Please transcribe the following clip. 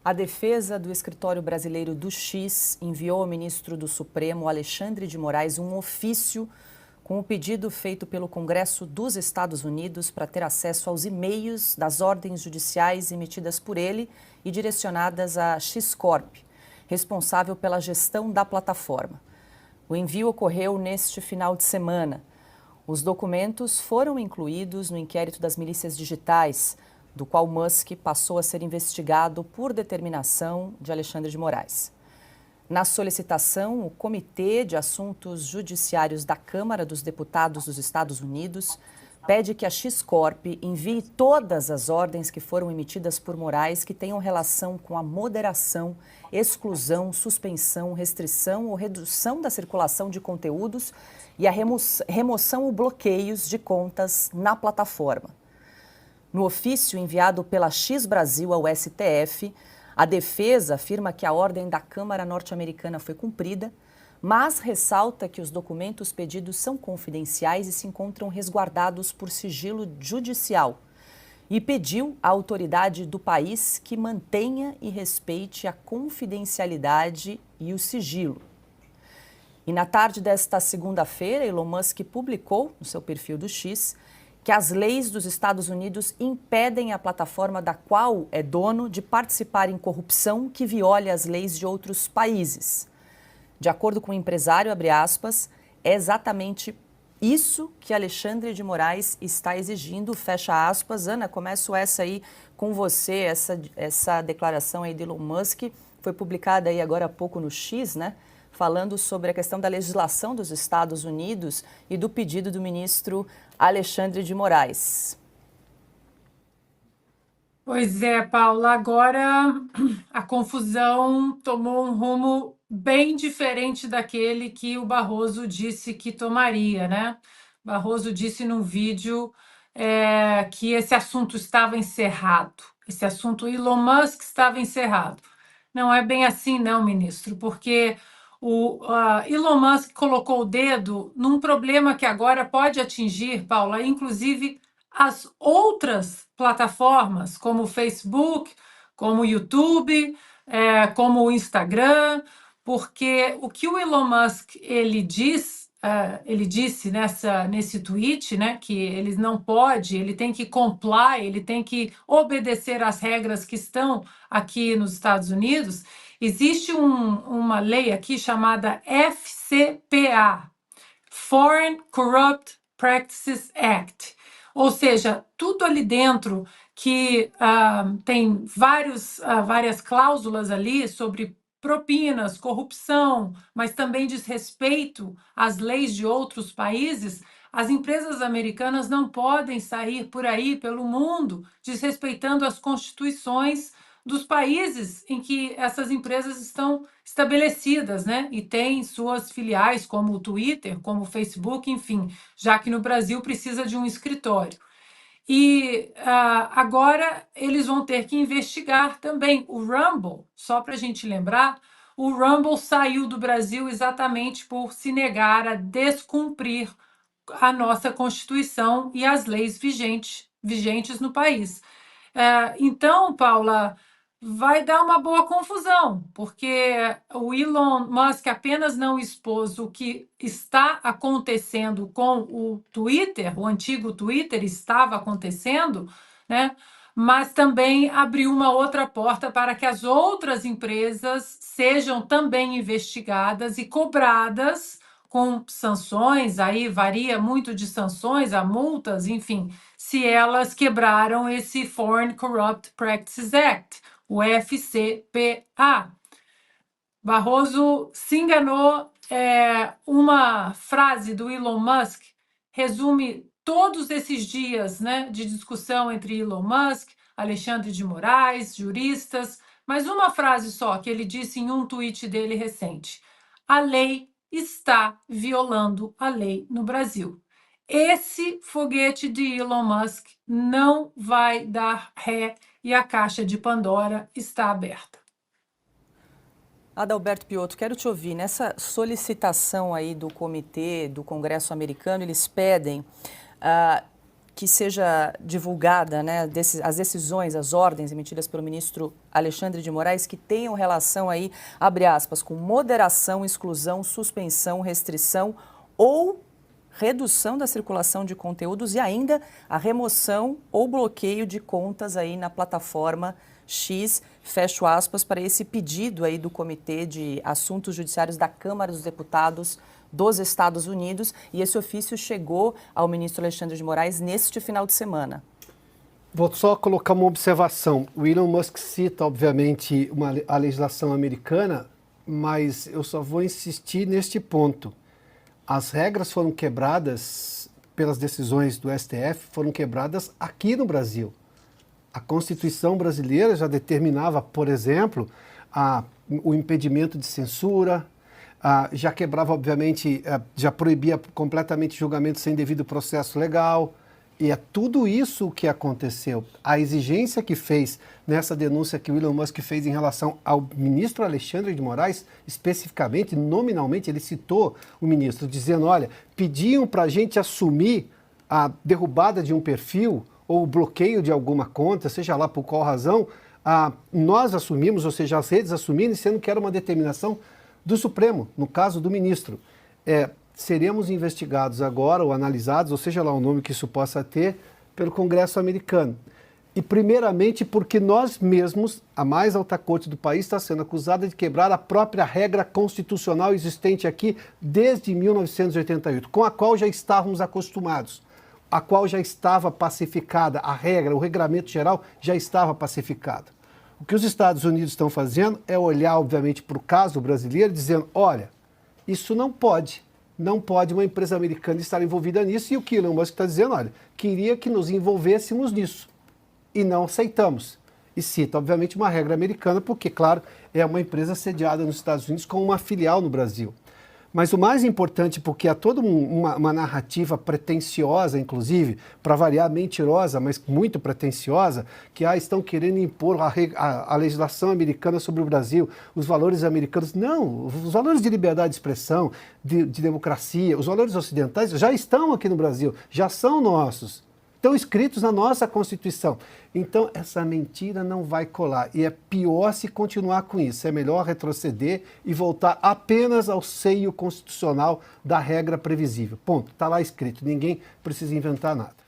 A defesa do Escritório Brasileiro do X enviou ao ministro do Supremo, Alexandre de Moraes, um ofício com o pedido feito pelo Congresso dos Estados Unidos para ter acesso aos e-mails das ordens judiciais emitidas por ele e direcionadas à X-Corp, responsável pela gestão da plataforma. O envio ocorreu neste final de semana. Os documentos foram incluídos no inquérito das milícias digitais, do qual Musk passou a ser investigado por determinação de Alexandre de Moraes. Na solicitação, o Comitê de Assuntos Judiciários da Câmara dos Deputados dos Estados Unidos pede que a X-Corp envie todas as ordens que foram emitidas por Moraes que tenham relação com a moderação, exclusão, suspensão, restrição ou redução da circulação de conteúdos e a remoção ou bloqueios de contas na plataforma. No ofício enviado pela X Brasil ao STF, a defesa afirma que a ordem da Câmara norte-americana foi cumprida, mas ressalta que os documentos pedidos são confidenciais e se encontram resguardados por sigilo judicial e pediu à autoridade do país que mantenha e respeite a confidencialidade e o sigilo. E na tarde desta segunda-feira, Elon Musk publicou no seu perfil do X que as leis dos Estados Unidos impedem a plataforma da qual é dono de participar em corrupção que viole as leis de outros países. De acordo com o empresário, abre aspas, é exatamente isso que Alexandre de Moraes está exigindo, fecha aspas. Ana, começo essa aí com você, essa declaração aí de Elon Musk, foi publicada aí agora há pouco no X, né? Falando sobre a questão da legislação dos Estados Unidos e do pedido do ministro Alexandre de Moraes. Pois é, Paula, agora a confusão tomou um rumo bem diferente daquele que o Barroso disse que tomaria, né? Barroso disse num vídeo que esse assunto estava encerrado, esse assunto Elon Musk estava encerrado. Não é bem assim, não, ministro, porque o Elon Musk colocou o dedo num problema que agora pode atingir, Paula, inclusive as outras plataformas, como o Facebook, como o YouTube, como o Instagram, porque o que o Elon Musk ele disse nesse tweet, né, que ele não pode, ele tem que comply, ele tem que obedecer às regras que estão aqui nos Estados Unidos. Existe uma lei aqui chamada FCPA, Foreign Corrupt Practices Act, ou seja, tudo ali dentro que tem várias cláusulas ali sobre propinas, corrupção, mas também desrespeito às leis de outros países. As empresas americanas não podem sair por aí pelo mundo desrespeitando as constituições dos países em que essas empresas estão estabelecidas, né? E têm suas filiais, como o Twitter, como o Facebook, enfim, já que no Brasil precisa de um escritório. E agora eles vão ter que investigar também o Rumble, só para a gente lembrar, o Rumble saiu do Brasil exatamente por se negar a descumprir a nossa Constituição e as leis vigentes no país. Então, Paula, vai dar uma boa confusão, porque o Elon Musk apenas não expôs o que está acontecendo com o Twitter, o antigo Twitter estava acontecendo, né? Mas também abriu uma outra porta para que as outras empresas sejam também investigadas e cobradas com sanções, aí varia muito de sanções a multas, enfim, se elas quebraram esse Foreign Corrupt Practices Act, o FCPA. Barroso se enganou. Uma frase do Elon Musk resume todos esses dias, né, de discussão entre Elon Musk, Alexandre de Moraes, juristas, mas uma frase só que ele disse em um tweet dele recente: a lei está violando a lei no Brasil. Esse foguete de Elon Musk não vai dar ré e a caixa de Pandora está aberta. Adalberto Piotto, quero te ouvir. Nessa solicitação aí do comitê do Congresso americano, eles pedem que seja divulgada, né, as decisões, as ordens emitidas pelo ministro Alexandre de Moraes que tenham relação aí, abre aspas, com moderação, exclusão, suspensão, restrição ou redução da circulação de conteúdos e ainda a remoção ou bloqueio de contas aí na plataforma X, fecho aspas, para esse pedido aí do Comitê de Assuntos Judiciários da Câmara dos Deputados dos Estados Unidos, e esse ofício chegou ao ministro Alexandre de Moraes neste final de semana. Vou só colocar uma observação. O Elon Musk cita, obviamente, a legislação americana, mas eu só vou insistir neste ponto. As regras foram quebradas pelas decisões do STF, foram quebradas aqui no Brasil. A Constituição brasileira já determinava, por exemplo, o impedimento de censura, já quebrava, obviamente, já proibia completamente julgamento sem devido processo legal. E é tudo isso o que aconteceu. A exigência que fez nessa denúncia que o Elon Musk fez em relação ao ministro Alexandre de Moraes, especificamente, nominalmente, ele citou o ministro, dizendo, olha, pediam para a gente assumir a derrubada de um perfil ou o bloqueio de alguma conta, seja lá por qual razão, nós assumimos, ou seja, as redes assumiram, sendo que era uma determinação do Supremo, no caso do ministro. Seremos investigados agora, ou analisados, ou seja lá o nome que isso possa ter, pelo Congresso americano. E primeiramente porque nós mesmos, a mais alta corte do país, está sendo acusada de quebrar a própria regra constitucional existente aqui desde 1988, com a qual já estávamos acostumados, a qual já estava pacificada, a regra, o regramento geral já estava pacificado. O que os Estados Unidos estão fazendo é olhar, obviamente, para o caso brasileiro, dizendo, olha, isso não pode uma empresa americana estar envolvida nisso, e o que Elon Musk está dizendo, olha, queria que nos envolvêssemos nisso, e não aceitamos. E cita, obviamente, uma regra americana, porque, claro, é uma empresa sediada nos Estados Unidos com uma filial no Brasil. Mas o mais importante, porque há toda uma narrativa pretensiosa, inclusive, para variar, mentirosa, mas muito pretensiosa, que estão querendo impor a legislação americana sobre o Brasil, os valores americanos. Não, os valores de liberdade de expressão, de democracia, os valores ocidentais já estão aqui no Brasil, já são nossos. Estão escritos na nossa Constituição. Então, essa mentira não vai colar. E é pior se continuar com isso. É melhor retroceder e voltar apenas ao seio constitucional da regra previsível. Ponto. Está lá escrito. Ninguém precisa inventar nada.